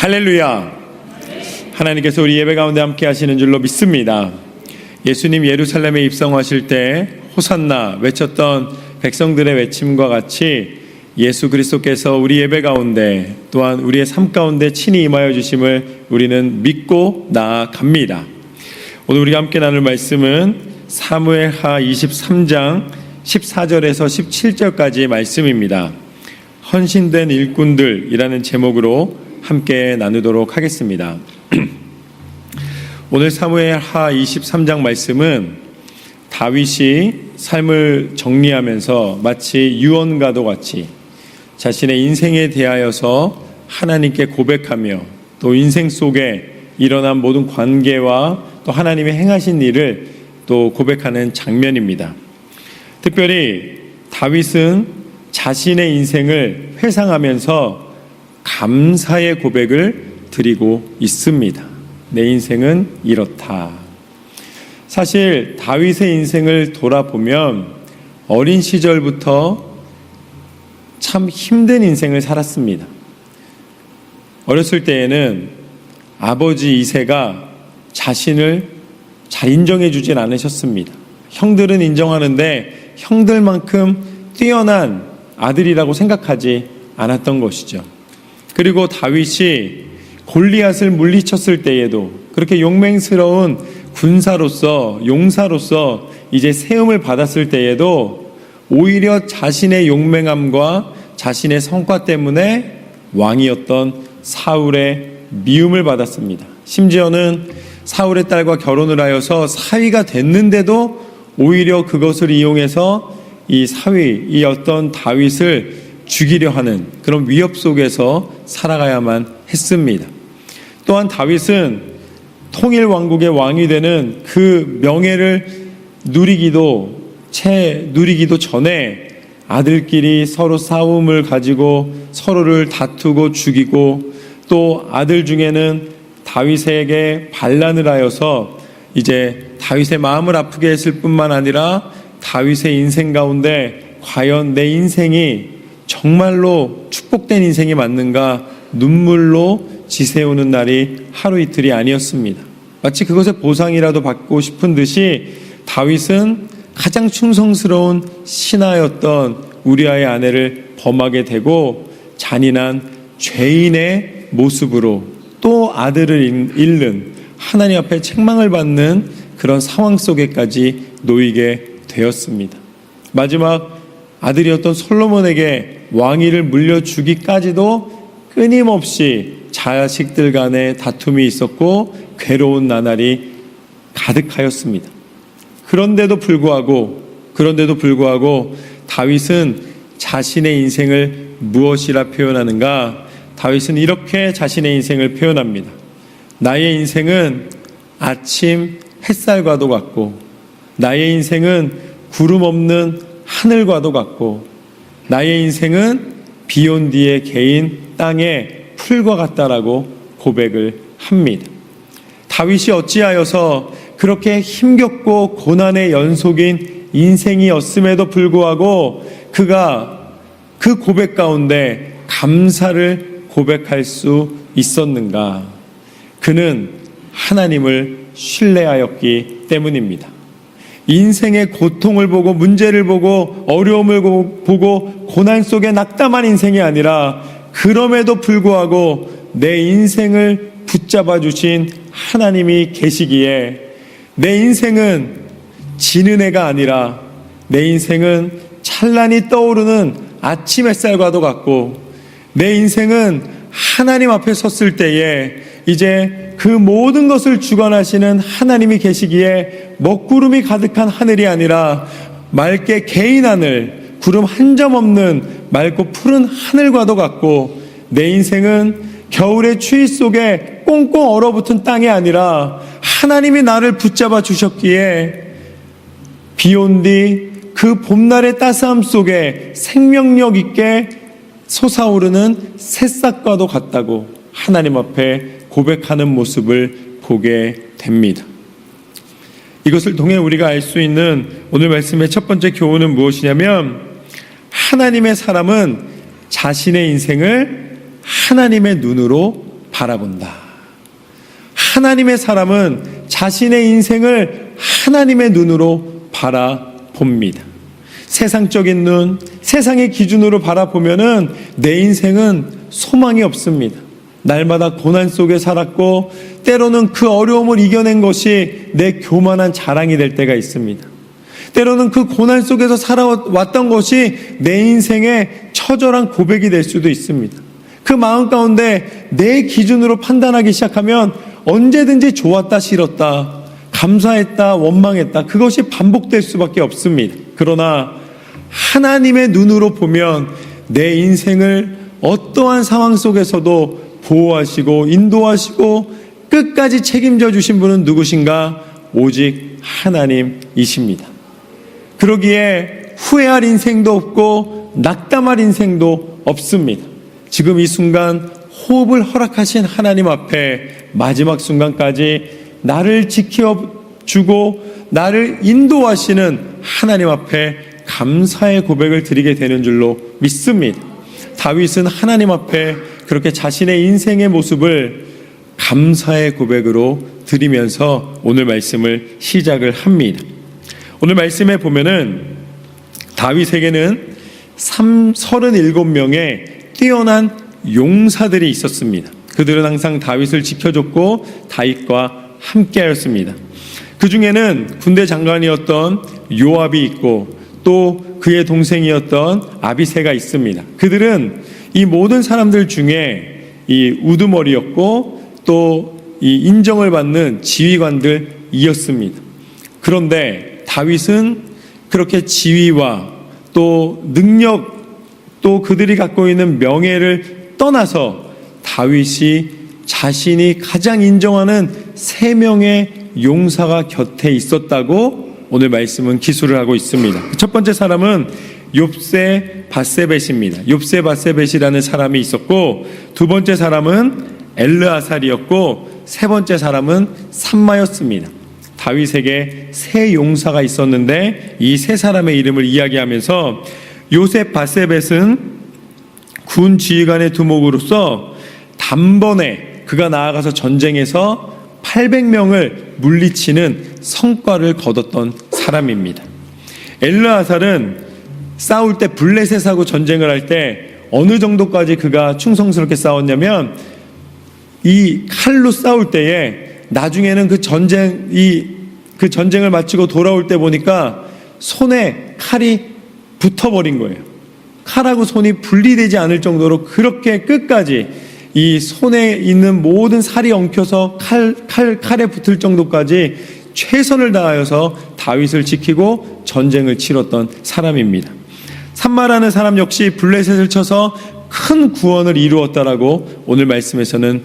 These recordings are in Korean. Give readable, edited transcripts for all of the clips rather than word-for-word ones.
할렐루야. 하나님께서 우리 예배 가운데 함께 하시는 줄로 믿습니다. 예수님 예루살렘에 입성하실 때 호산나 외쳤던 백성들의 외침과 같이 예수 그리스도께서 우리 예배 가운데 또한 우리의 삶 가운데 친히 임하여 주심을 우리는 믿고 나아갑니다. 오늘 우리가 함께 나눌 말씀은 사무엘하 23장 14절에서 17절까지의 말씀입니다. 헌신된 일꾼들이라는 제목으로 함께 나누도록 하겠습니다. 오늘 사무엘하 23장 말씀은 다윗이 삶을 정리하면서 마치 유언과도 같이 자신의 인생에 대하여서 하나님께 고백하며 또 인생 속에 일어난 모든 관계와 또 하나님이 행하신 일을 또 고백하는 장면입니다. 특별히 다윗은 자신의 인생을 회상하면서 감사의 고백을 드리고 있습니다. 내 인생은 이렇다. 사실 다윗의 인생을 돌아보면 어린 시절부터 참 힘든 인생을 살았습니다. 어렸을 때에는 아버지 이새가 자신을 잘 인정해 주진 않으셨습니다. 형들은 인정하는데 형들만큼 뛰어난 아들이라고 생각하지 않았던 것이죠. 그리고 다윗이 골리앗을 물리쳤을 때에도 그렇게 용맹스러운 군사로서 용사로서 이제 세움을 받았을 때에도 오히려 자신의 용맹함과 자신의 성과 때문에 왕이었던 사울의 미움을 받았습니다. 심지어는 사울의 딸과 결혼을 하여서 사위가 됐는데도 오히려 그것을 이용해서 이 사위, 이 어떤 다윗을 죽이려 하는 그런 위협 속에서 살아가야만 했습니다. 또한 다윗은 통일 왕국의 왕이 되는 그 명예를 누리기도 전에 아들끼리 서로 싸움을 가지고 서로를 다투고 죽이고 또 아들 중에는 다윗에게 반란을 하여서 이제 다윗의 마음을 아프게 했을 뿐만 아니라 다윗의 인생 가운데 과연 내 인생이 정말로 축복된 인생이 맞는가 눈물로 지새우는 날이 하루 이틀이 아니었습니다. 마치 그것의 보상이라도 받고 싶은 듯이 다윗은 가장 충성스러운 신하였던 우리아의 아내를 범하게 되고 잔인한 죄인의 모습으로 또 아들을 잃는 하나님 앞에 책망을 받는 그런 상황 속에까지 놓이게 되었습니다. 마지막 아들이었던 솔로몬에게 왕위를 물려주기까지도 끊임없이 자식들 간의 다툼이 있었고 괴로운 나날이 가득하였습니다. 그런데도 불구하고 다윗은 자신의 인생을 무엇이라 표현하는가? 다윗은 이렇게 자신의 인생을 표현합니다. 나의 인생은 아침 햇살과도 같고 나의 인생은 구름 없는 하늘과도 같고 나의 인생은 비 온 뒤에 개인 땅의 풀과 같다라고 고백을 합니다. 다윗이 어찌하여서 그렇게 힘겹고 고난의 연속인 인생이었음에도 불구하고 그가 그 고백 가운데 감사를 고백할 수 있었는가? 그는 하나님을 신뢰하였기 때문입니다. 인생의 고통을 보고 문제를 보고 어려움을 보고 고난 속에 낙담한 인생이 아니라 그럼에도 불구하고 내 인생을 붙잡아 주신 하나님이 계시기에 내 인생은 지는 해가 아니라 내 인생은 찬란히 떠오르는 아침 햇살과도 같고 내 인생은 하나님 앞에 섰을 때에 이제 그 모든 것을 주관하시는 하나님이 계시기에 먹구름이 가득한 하늘이 아니라 맑게 개인 하늘, 구름 한 점 없는 맑고 푸른 하늘과도 같고 내 인생은 겨울의 추위 속에 꽁꽁 얼어붙은 땅이 아니라 하나님이 나를 붙잡아 주셨기에 비 온 뒤 그 봄날의 따스함 속에 생명력 있게 솟아오르는 새싹과도 같다고 하나님 앞에 고백하는 모습을 보게 됩니다. 이것을 통해 우리가 알 수 있는 오늘 말씀의 첫 번째 교훈은 무엇이냐면 하나님의 사람은 자신의 인생을 하나님의 눈으로 바라본다. 하나님의 사람은 자신의 인생을 하나님의 눈으로 바라봅니다. 세상적인 눈, 세상의 기준으로 바라보면은 내 인생은 소망이 없습니다. 날마다 고난 속에 살았고 때로는 그 어려움을 이겨낸 것이 내 교만한 자랑이 될 때가 있습니다. 때로는 그 고난 속에서 살아왔던 것이 내 인생의 처절한 고백이 될 수도 있습니다. 그 마음 가운데 내 기준으로 판단하기 시작하면 언제든지 좋았다 싫었다, 감사했다 원망했다, 그것이 반복될 수밖에 없습니다. 그러나 하나님의 눈으로 보면 내 인생을 어떠한 상황 속에서도 보호하시고 인도하시고 끝까지 책임져 주신 분은 누구신가? 오직 하나님이십니다. 그러기에 후회할 인생도 없고 낙담할 인생도 없습니다. 지금 이 순간 호흡을 허락하신 하나님 앞에 마지막 순간까지 나를 지켜주고 나를 인도하시는 하나님 앞에 감사의 고백을 드리게 되는 줄로 믿습니다. 다윗은 하나님 앞에 그렇게 자신의 인생의 모습을 감사의 고백으로 드리면서 오늘 말씀을 시작을 합니다. 오늘 말씀에 보면은 다윗에게는 37명의 뛰어난 용사들이 있었습니다. 그들은 항상 다윗을 지켜줬고 다윗과 함께하였습니다. 그 중에는 군대 장관이었던 요압이 있고 또 그의 동생이었던 아비새가 있습니다. 그들은 이 모든 사람들 중에 이 우두머리였고 또 이 인정을 받는 지휘관들이었습니다. 그런데 다윗은 그렇게 지위와 또 능력 또 그들이 갖고 있는 명예를 떠나서 다윗이 자신이 가장 인정하는 3명의 용사가 곁에 있었다고 오늘 말씀은 기술을 하고 있습니다. 첫 번째 사람은 욥세 바세벳입니다. 욥세 바세벳이라는 사람이 있었고 두 번째 사람은 엘르아살이었고 세 번째 사람은 삼마였습니다. 다윗에게 3 용사가 있었는데 이 3 사람의 이름을 이야기하면서 요셉 바세벳은 군 지휘관의 두목으로서 단번에 그가 나아가서 전쟁에서 800명을 물리치는 성과를 거뒀던 사람입니다. 엘르아살은 싸울 때 블레셋하고 전쟁을 할 때 어느 정도까지 그가 충성스럽게 싸웠냐면 이 칼로 싸울 때에 나중에는 그 전쟁을 마치고 돌아올 때 보니까 손에 칼이 붙어버린 거예요. 칼하고 손이 분리되지 않을 정도로 그렇게 끝까지 이 손에 있는 모든 살이 엉켜서 칼에 붙을 정도까지 최선을 다하여서 다윗을 지키고 전쟁을 치렀던 사람입니다. 삼마라는 사람 역시 블레셋을 쳐서 큰 구원을 이루었다라고 오늘 말씀에서는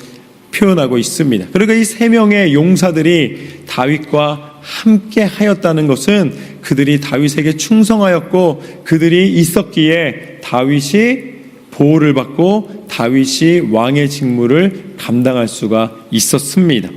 표현하고 있습니다. 그리고 이 3명의 용사들이 다윗과 함께 하였다는 것은 그들이 다윗에게 충성하였고 그들이 있었기에 다윗이 보호를 받고 다윗이 왕의 직무를 감당할 수가 있었습니다.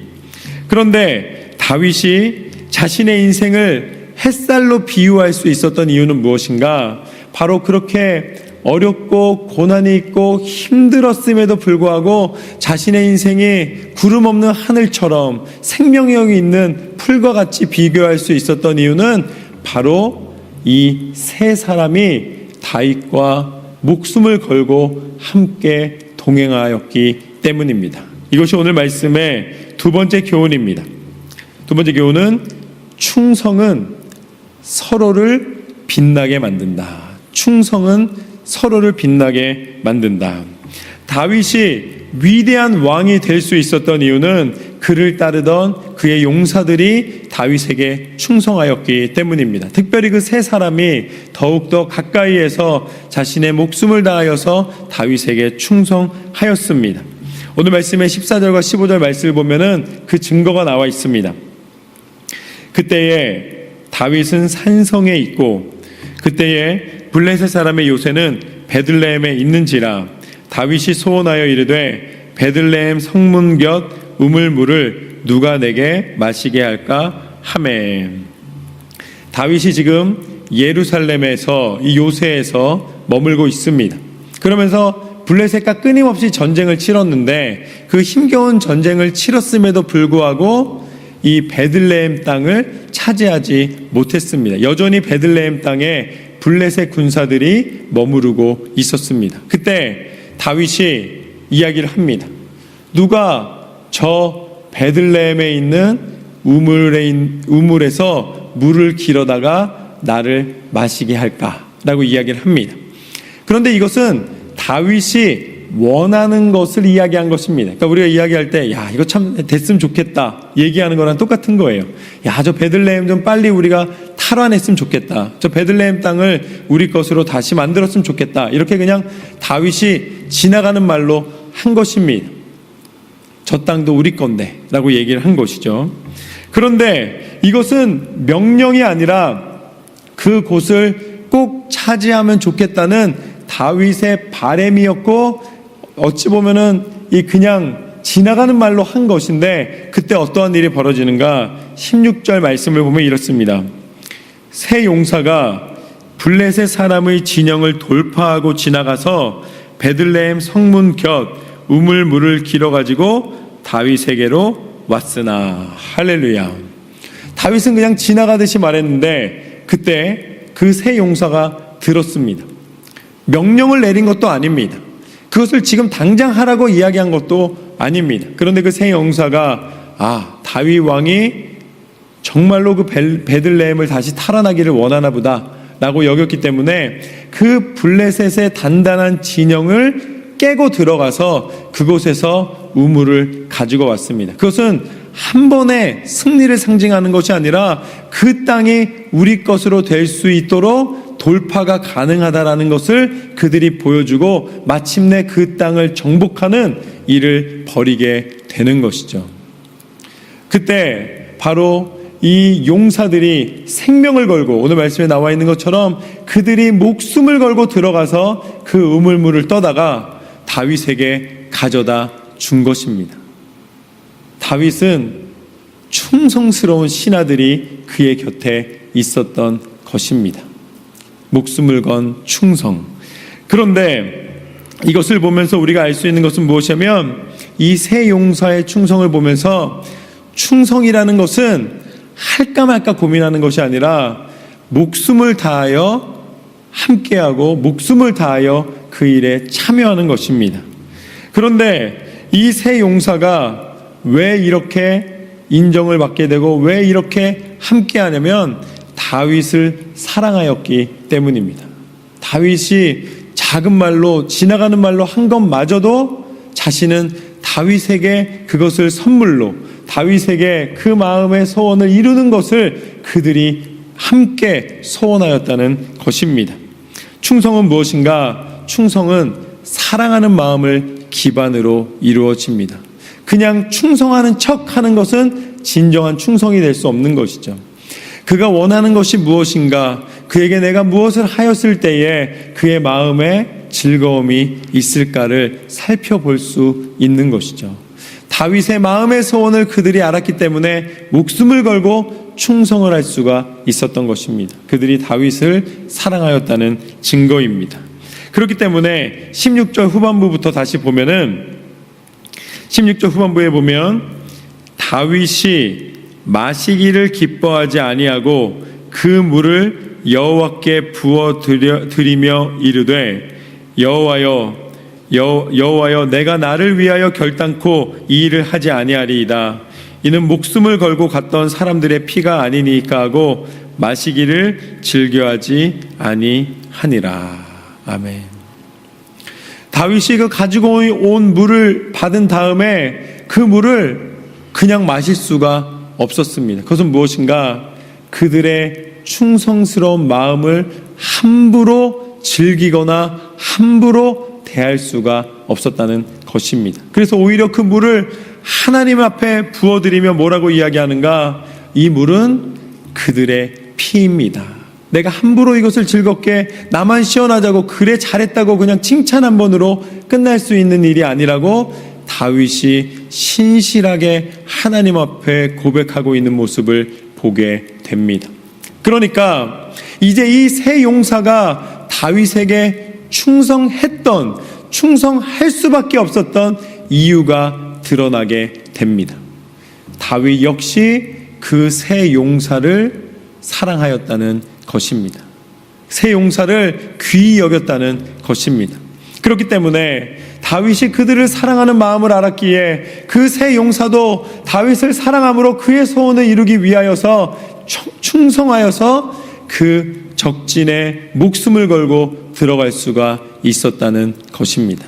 그런데 다윗이 자신의 인생을 햇살로 비유할 수 있었던 이유는 무엇인가? 바로 그렇게 어렵고 고난이 있고 힘들었음에도 불구하고 자신의 인생이 구름 없는 하늘처럼 생명력이 있는 풀과 같이 비교할 수 있었던 이유는 바로 이 3 사람이 다윗과 목숨을 걸고 함께 동행하였기 때문입니다. 이것이 오늘 말씀의 두 번째 교훈입니다. 두 번째 교훈은 충성은 서로를 빛나게 만든다. 충성은 서로를 빛나게 만든다. 다윗이 위대한 왕이 될 수 있었던 이유는 그를 따르던 그의 용사들이 다윗에게 충성하였기 때문입니다. 특별히 그 3 사람이 더욱더 가까이에서 자신의 목숨을 다하여서 다윗에게 충성하였습니다. 오늘 말씀의 14절과 15절 말씀을 보면은 그 증거가 나와 있습니다. 그때에 다윗은 산성에 있고 그때에 블레셋 사람의 요새는 베들레헴에 있는지라 다윗이 소원하여 이르되 베들레헴 성문 곁 우물물을 누가 내게 마시게 할까 하매. 다윗이 지금 예루살렘에서 이 요새에서 머물고 있습니다. 그러면서 블레셋과 끊임없이 전쟁을 치렀는데 그 힘겨운 전쟁을 치렀음에도 불구하고 이 베들레헴 땅을 차지하지 못했습니다. 여전히 베들레헴 땅에 블레셋 군사들이 머무르고 있었습니다. 그때 다윗이 이야기를 합니다. 누가 저 베들레헴에 있는 우물에서 물을 길어다가 나를 마시게 할까라고 이야기를 합니다. 그런데 이것은 다윗이 원하는 것을 이야기한 것입니다. 그러니까 우리가 이야기할 때 야 이거 참 됐으면 좋겠다 얘기하는 거랑 똑같은 거예요. 야 저 베들레헴 좀 빨리 우리가 탈환했으면 좋겠다. 저 베들레헴 땅을 우리 것으로 다시 만들었으면 좋겠다. 이렇게 그냥 다윗이 지나가는 말로 한 것입니다. 저 땅도 우리 건데 라고 얘기를 한 것이죠. 그런데 이것은 명령이 아니라 그곳을 꼭 차지하면 좋겠다는 다윗의 바람이었고 어찌 보면은 이 그냥 지나가는 말로 한 것인데 그때 어떠한 일이 벌어지는가? 16절 말씀을 보면 이렇습니다. 새 용사가 블레셋 사람의 진영을 돌파하고 지나가서 베들레헴 성문 곁 우물물을 길어가지고 다윗에게로 왔으나. 할렐루야. 다윗은 그냥 지나가듯이 말했는데 그때 그 새 용사가 들었습니다. 명령을 내린 것도 아닙니다. 그것을 지금 당장 하라고 이야기한 것도 아닙니다. 그런데 그 새 용사가 다윗 왕이 정말로 그 베들레헴을 다시 탈환하기를 원하나 보다 라고 여겼기 때문에 그 블레셋의 단단한 진영을 깨고 들어가서 그곳에서 우물을 가지고 왔습니다. 그것은 한 번의 승리를 상징하는 것이 아니라 그 땅이 우리 것으로 될 수 있도록 돌파가 가능하다라는 것을 그들이 보여주고 마침내 그 땅을 정복하는 일을 벌이게 되는 것이죠. 그때 바로 이 용사들이 생명을 걸고 오늘 말씀에 나와 있는 것처럼 그들이 목숨을 걸고 들어가서 그 우물물을 떠다가 다윗에게 가져다 준 것입니다. 다윗은 충성스러운 신하들이 그의 곁에 있었던 것입니다. 목숨을 건 충성. 그런데 이것을 보면서 우리가 알 수 있는 것은 무엇이냐면 이 새 용사의 충성을 보면서 충성이라는 것은 할까 말까 고민하는 것이 아니라 목숨을 다하여 함께하고 목숨을 다하여 그 일에 참여하는 것입니다. 그런데 이 새 용사가 왜 이렇게 인정을 받게 되고 왜 이렇게 함께하냐면 다윗을 사랑하였기 때문입니다. 다윗이 작은 말로 지나가는 말로 한 것마저도 자신은 다윗에게 그것을 선물로 다윗에게 그 마음의 소원을 이루는 것을 그들이 함께 소원하였다는 것입니다. 충성은 무엇인가? 충성은 사랑하는 마음을 기반으로 이루어집니다. 그냥 충성하는 척하는 것은 진정한 충성이 될 수 없는 것이죠. 그가 원하는 것이 무엇인가? 그에게 내가 무엇을 하였을 때에 그의 마음에 즐거움이 있을까를 살펴볼 수 있는 것이죠. 다윗의 마음의 소원을 그들이 알았기 때문에 목숨을 걸고 충성을 할 수가 있었던 것입니다. 그들이 다윗을 사랑하였다는 증거입니다. 그렇기 때문에 16절 후반부부터 다시 보면은 16절 후반부에 보면 다윗이 마시기를 기뻐하지 아니하고 그 물을 여호와께 부어 드리며 이르되 여호와여 내가 나를 위하여 결단코 이 일을 하지 아니하리이다. 이는 목숨을 걸고 갔던 사람들의 피가 아니니까 하고 마시기를 즐겨하지 아니하니라. 아멘. 다윗이 그 가지고 온 물을 받은 다음에 그 물을 그냥 마실 수가 없었습니다. 그것은 무엇인가? 그들의 충성스러운 마음을 함부로 즐기거나 함부로 대할 수가 없었다는 것입니다. 그래서 오히려 그 물을 하나님 앞에 부어드리며 뭐라고 이야기하는가? 이 물은 그들의 피입니다. 내가 함부로 이것을 즐겁게 나만 시원하자고 그래 잘했다고 그냥 칭찬 한 번으로 끝날 수 있는 일이 아니라고 다윗이 신실하게 하나님 앞에 고백하고 있는 모습을 보게 됩니다. 그러니까 이제 이 새 용사가 다윗에게 충성했던 충성할 수밖에 없었던 이유가 드러나게 됩니다. 다윗 역시 그 세 용사를 사랑하였다는 것입니다. 세 용사를 귀히 여겼다는 것입니다. 그렇기 때문에 다윗이 그들을 사랑하는 마음을 알았기에 그 세 용사도 다윗을 사랑함으로 그의 소원을 이루기 위하여서 충성하여서 그 적진에 목숨을 걸고 들어갈 수가 있었다는 것입니다.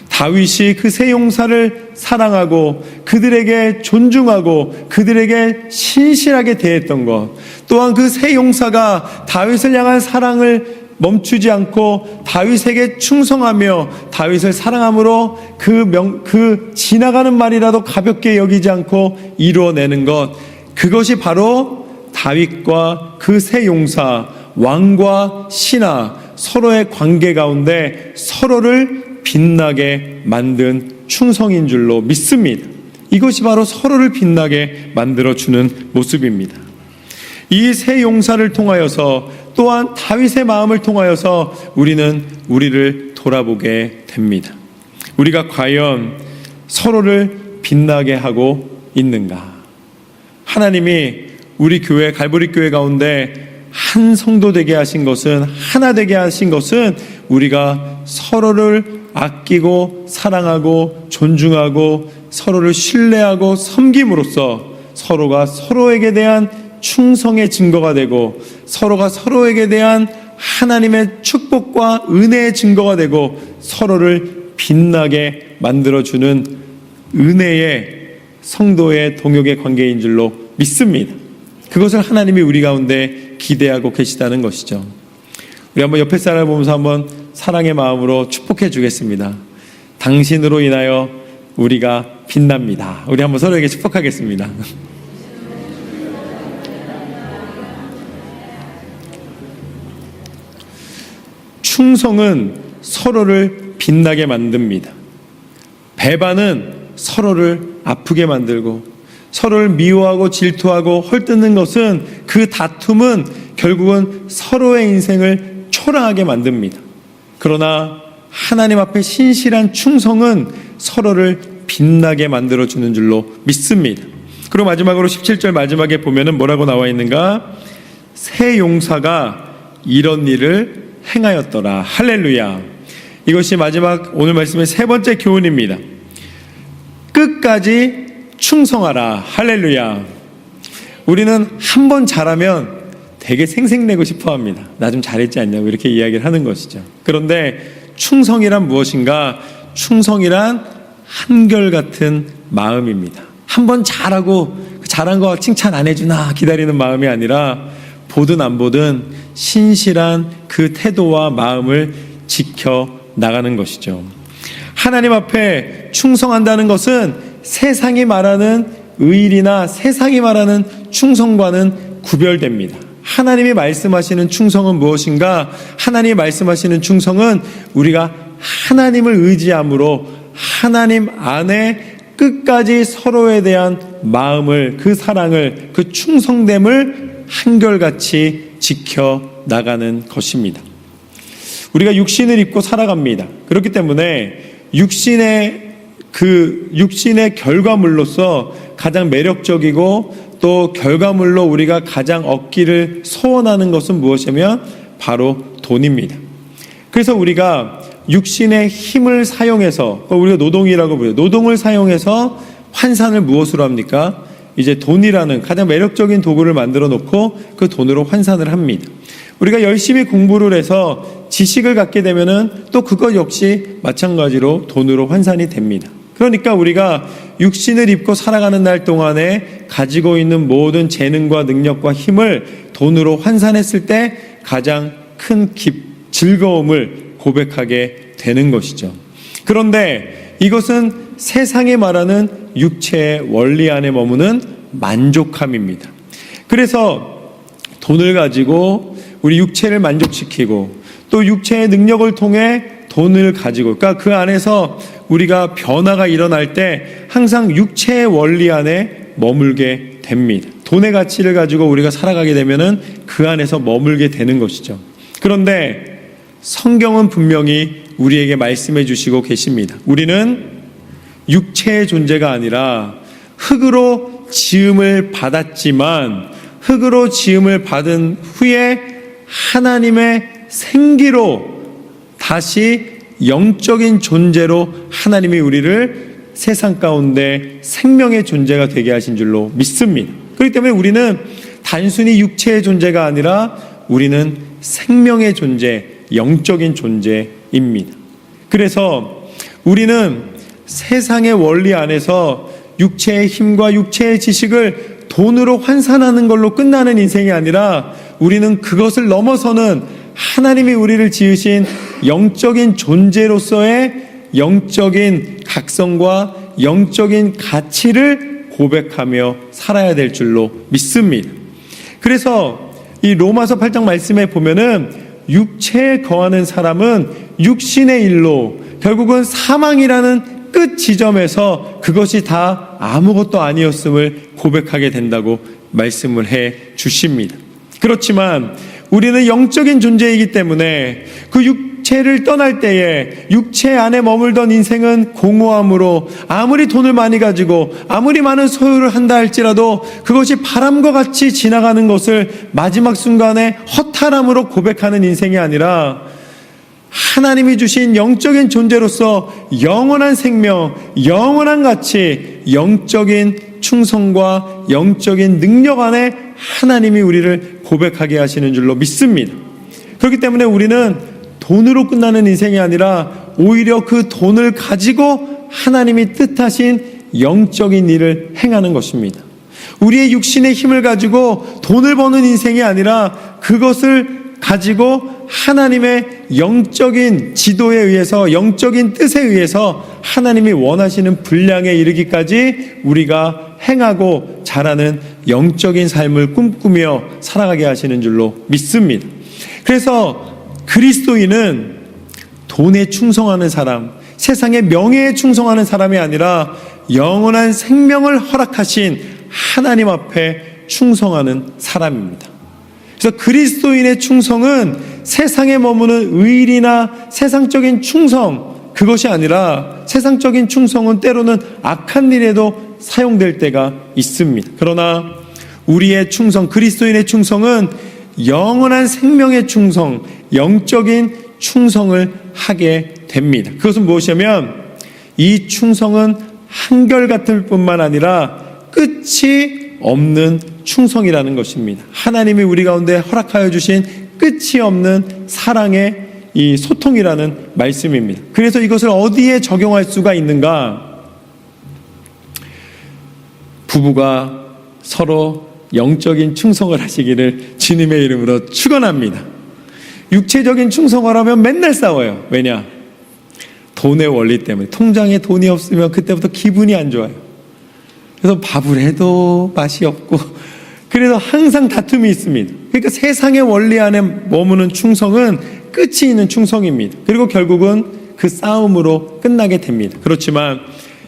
다윗이 그 세 용사를 사랑하고 그들에게 존중하고 그들에게 신실하게 대했던 것, 또한 그 세 용사가 다윗을 향한 사랑을 멈추지 않고 다윗에게 충성하며 다윗을 사랑함으로 그 지나가는 말이라도 가볍게 여기지 않고 이루어내는 것, 그것이 바로 다윗과 그 세 용사, 왕과 신하 서로의 관계 가운데 서로를 빛나게 만든 충성인 줄로 믿습니다. 이것이 바로 서로를 빛나게 만들어주는 모습입니다. 이 세 용사를 통하여서 또한 다윗의 마음을 통하여서 우리는 우리를 돌아보게 됩니다. 우리가 과연 서로를 빛나게 하고 있는가? 하나님이 우리 교회, 갈보리 교회 가운데 한 성도 되게 하신 것은, 하나 되게 하신 것은 우리가 서로를 아끼고 사랑하고 존중하고 서로를 신뢰하고 섬김으로써 서로가 서로에게 대한 충성의 증거가 되고 서로가 서로에게 대한 하나님의 축복과 은혜의 증거가 되고 서로를 빛나게 만들어주는 은혜의 성도의 동역의 관계인 줄로 믿습니다. 그것을 하나님이 우리 가운데 기대하고 계시다는 것이죠. 우리 한번 옆에 사람을 보면서 한번 사랑의 마음으로 축복해 주겠습니다. 당신으로 인하여 우리가 빛납니다. 우리 한번 서로에게 축복하겠습니다. 충성은 서로를 빛나게 만듭니다. 배반은 서로를 아프게 만들고 서로를 미워하고 질투하고 헐뜯는 것은, 그 다툼은 결국은 서로의 인생을 초라하게 만듭니다. 그러나 하나님 앞에 신실한 충성은 서로를 빛나게 만들어주는 줄로 믿습니다. 그리고 마지막으로 17절 마지막에 보면은 뭐라고 나와 있는가? 세 용사가 이런 일을 행하였더라. 할렐루야. 이것이 마지막 오늘 말씀의 세 번째 교훈입니다. 끝까지 충성하라. 할렐루야. 우리는 한 번 잘하면 되게 생색내고 싶어 합니다. 나 좀 잘했지 않냐고 이렇게 이야기를 하는 것이죠. 그런데 충성이란 무엇인가? 충성이란 한결같은 마음입니다. 한 번 잘하고 잘한 거 칭찬 안 해주나 기다리는 마음이 아니라 보든 안 보든 신실한 그 태도와 마음을 지켜 나가는 것이죠. 하나님 앞에 충성한다는 것은 세상이 말하는 의일이나 세상이 말하는 충성과는 구별됩니다. 하나님이 말씀하시는 충성은 무엇인가? 하나님이 말씀하시는 충성은 우리가 하나님을 의지함으로 하나님 안에 끝까지 서로에 대한 마음을, 그 사랑을, 그 충성됨을 한결같이 지켜 나가는 것입니다. 우리가 육신을 입고 살아갑니다. 그렇기 때문에 육신의 결과물로서 가장 매력적이고 또 결과물로 우리가 가장 얻기를 소원하는 것은 무엇이냐면 바로 돈입니다. 그래서 우리가 육신의 힘을 사용해서, 우리가 노동이라고 부르요. 노동을 사용해서 환산을 무엇으로 합니까? 이제 돈이라는 가장 매력적인 도구를 만들어 놓고 그 돈으로 환산을 합니다. 우리가 열심히 공부를 해서 지식을 갖게 되면은 또 그것 역시 마찬가지로 돈으로 환산이 됩니다. 그러니까 우리가 육신을 입고 살아가는 날 동안에 가지고 있는 모든 재능과 능력과 힘을 돈으로 환산했을 때 가장 큰 즐거움을 고백하게 되는 것이죠. 그런데 이것은 세상에 말하는 육체의 원리 안에 머무는 만족함입니다. 그래서 돈을 가지고 우리 육체를 만족시키고 또 육체의 능력을 통해 돈을 가지고, 그러니까 그 안에서 우리가 변화가 일어날 때 항상 육체의 원리 안에 머물게 됩니다. 돈의 가치를 가지고 우리가 살아가게 되면은 그 안에서 머물게 되는 것이죠. 그런데 성경은 분명히 우리에게 말씀해 주시고 계십니다. 우리는 육체의 존재가 아니라 흙으로 지음을 받았지만 흙으로 지음을 받은 후에 하나님의 생기로 다시 영적인 존재로 하나님이 우리를 세상 가운데 생명의 존재가 되게 하신 줄로 믿습니다. 그렇기 때문에 우리는 단순히 육체의 존재가 아니라 우리는 생명의 존재, 영적인 존재입니다. 그래서 우리는 세상의 원리 안에서 육체의 힘과 육체의 지식을 돈으로 환산하는 걸로 끝나는 인생이 아니라 우리는 그것을 넘어서는 하나님이 우리를 지으신 영적인 존재로서의 영적인 각성과 영적인 가치를 고백하며 살아야 될 줄로 믿습니다. 그래서 이 로마서 8장 말씀에 보면은 육체에 거하는 사람은 육신의 일로 결국은 사망이라는 끝 지점에서 그것이 다 아무것도 아니었음을 고백하게 된다고 말씀을 해 주십니다. 그렇지만 우리는 영적인 존재이기 때문에 그 육체를 떠날 때에 육체 안에 머물던 인생은 공허함으로 아무리 돈을 많이 가지고 아무리 많은 소유를 한다 할지라도 그것이 바람과 같이 지나가는 것을 마지막 순간에 허탈함으로 고백하는 인생이 아니라 하나님이 주신 영적인 존재로서 영원한 생명, 영원한 가치, 영적인 충성과 영적인 능력 안에 하나님이 우리를 고백하게 하시는 줄로 믿습니다. 그렇기 때문에 우리는 돈으로 끝나는 인생이 아니라 오히려 그 돈을 가지고 하나님이 뜻하신 영적인 일을 행하는 것입니다. 우리의 육신의 힘을 가지고 돈을 버는 인생이 아니라 그것을 가지고 하나님의 영적인 지도에 의해서 영적인 뜻에 의해서 하나님이 원하시는 분량에 이르기까지 우리가 행하고 자라는 영적인 삶을 꿈꾸며 살아가게 하시는 줄로 믿습니다. 그래서 그리스도인은 돈에 충성하는 사람, 세상의 명예에 충성하는 사람이 아니라 영원한 생명을 허락하신 하나님 앞에 충성하는 사람입니다. 그래서 그리스도인의 충성은 세상에 머무는 의리나 세상적인 충성, 그것이 아니라 세상적인 충성은 때로는 악한 일에도 사용될 때가 있습니다. 그러나 우리의 충성, 그리스도인의 충성은 영원한 생명의 충성, 영적인 충성을 하게 됩니다. 그것은 무엇이냐면 이 충성은 한결같을 뿐만 아니라 끝이 없는 충성이라는 것입니다. 하나님이 우리 가운데 허락하여 주신 끝이 없는 사랑의 이 소통이라는 말씀입니다. 그래서 이것을 어디에 적용할 수가 있는가? 부부가 서로 영적인 충성을 하시기를 주님의 이름으로 축원합니다. 육체적인 충성을 하면 맨날 싸워요. 왜냐? 돈의 원리 때문에. 통장에 돈이 없으면 그때부터 기분이 안 좋아요. 그래서 밥을 해도 맛이 없고 그래서 항상 다툼이 있습니다. 그러니까 세상의 원리 안에 머무는 충성은 끝이 있는 충성입니다. 그리고 결국은 그 싸움으로 끝나게 됩니다. 그렇지만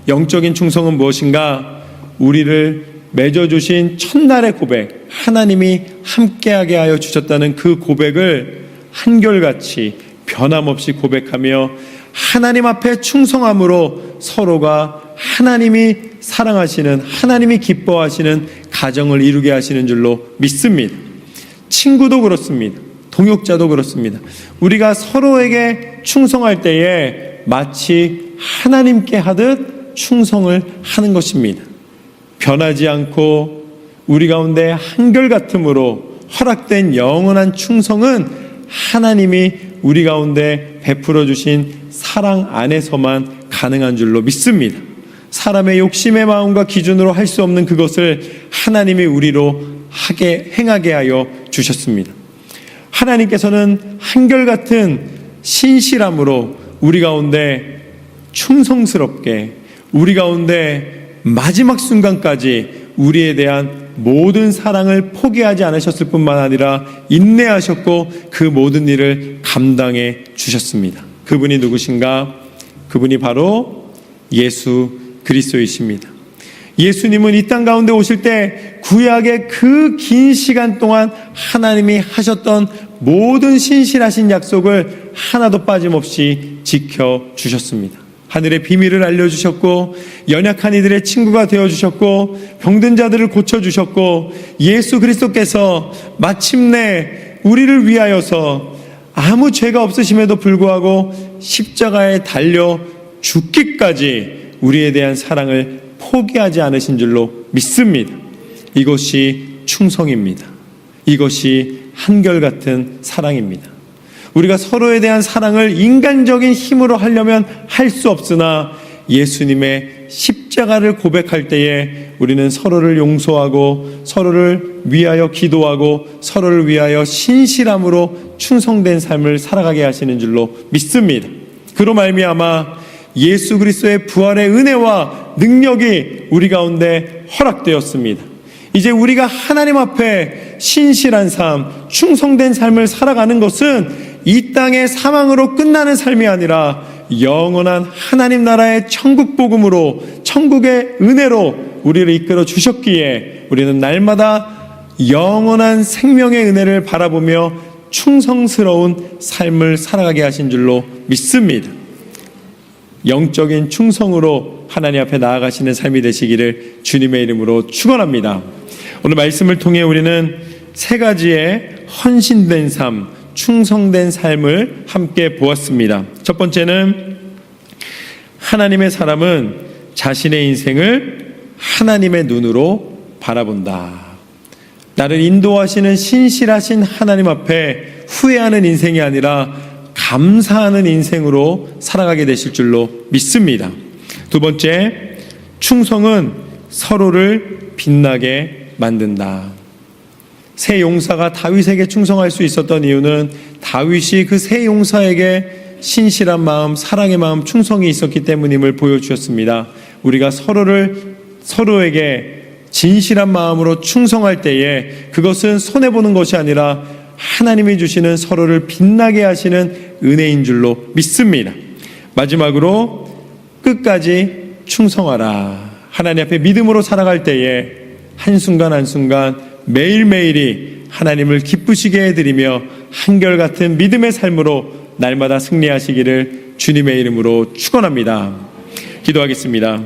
영적인 충성은 무엇인가? 우리를 맺어주신 첫날의 고백, 하나님이 함께하게 하여 주셨다는 그 고백을 한결같이 변함없이 고백하며 하나님 앞에 충성함으로 서로가 하나님이 사랑하시는, 하나님이 기뻐하시는 가정을 이루게 하시는 줄로 믿습니다. 친구도 그렇습니다. 동역자도 그렇습니다. 우리가 서로에게 충성할 때에 마치 하나님께 하듯 충성을 하는 것입니다. 변하지 않고 우리 가운데 한결같음으로 허락된 영원한 충성은 하나님이 우리 가운데 베풀어 주신 사랑 안에서만 가능한 줄로 믿습니다. 사람의 욕심의 마음과 기준으로 할 수 없는 그것을 하나님이 우리로 행하게 하여 주셨습니다. 하나님께서는 한결같은 신실함으로 우리 가운데 충성스럽게 우리 가운데 마지막 순간까지 우리에 대한 모든 사랑을 포기하지 않으셨을 뿐만 아니라 인내하셨고 그 모든 일을 감당해 주셨습니다. 그분이 누구신가? 그분이 바로 예수 그리스도이십니다. 예수님은 이 땅 가운데 오실 때 구약의 그 긴 시간 동안 하나님이 하셨던 모든 신실하신 약속을 하나도 빠짐없이 지켜주셨습니다. 하늘의 비밀을 알려주셨고 연약한 이들의 친구가 되어주셨고 병든 자들을 고쳐주셨고 예수 그리스도께서 마침내 우리를 위하여서 아무 죄가 없으심에도 불구하고 십자가에 달려 죽기까지 우리에 대한 사랑을 포기하지 않으신 줄로 믿습니다. 이것이 충성입니다. 이것이 한결같은 사랑입니다. 우리가 서로에 대한 사랑을 인간적인 힘으로 하려면 할 수 없으나 예수님의 십자가를 고백할 때에 우리는 서로를 용서하고 서로를 위하여 기도하고 서로를 위하여 신실함으로 충성된 삶을 살아가게 하시는 줄로 믿습니다. 그로 말미암아 예수 그리스도의 부활의 은혜와 능력이 우리 가운데 허락되었습니다. 이제 우리가 하나님 앞에 신실한 삶, 충성된 삶을 살아가는 것은 이 땅의 사망으로 끝나는 삶이 아니라 영원한 하나님 나라의 천국 복음으로, 천국의 은혜로 우리를 이끌어 주셨기에 우리는 날마다 영원한 생명의 은혜를 바라보며 충성스러운 삶을 살아가게 하신 줄로 믿습니다. 영적인 충성으로 하나님 앞에 나아가시는 삶이 되시기를 주님의 이름으로 축원합니다. 오늘 말씀을 통해 우리는 세 가지의 헌신된 삶, 충성된 삶을 함께 보았습니다. 첫 번째는 하나님의 사람은 자신의 인생을 하나님의 눈으로 바라본다. 나를 인도하시는 신실하신 하나님 앞에 후회하는 인생이 아니라 감사하는 인생으로 살아가게 되실 줄로 믿습니다. 두 번째, 충성은 서로를 빛나게 만든다. 새 용사가 다윗에게 충성할 수 있었던 이유는 다윗이 그 새 용사에게 신실한 마음, 사랑의 마음, 충성이 있었기 때문임을 보여주셨습니다. 우리가 서로에게 진실한 마음으로 충성할 때에 그것은 손해보는 것이 아니라 하나님이 주시는 서로를 빛나게 하시는 은혜인 줄로 믿습니다. 마지막으로 끝까지 충성하라. 하나님 앞에 믿음으로 살아갈 때에 한순간 한순간 매일매일이 하나님을 기쁘시게 해드리며 한결같은 믿음의 삶으로 날마다 승리하시기를 주님의 이름으로 축원합니다. 기도하겠습니다.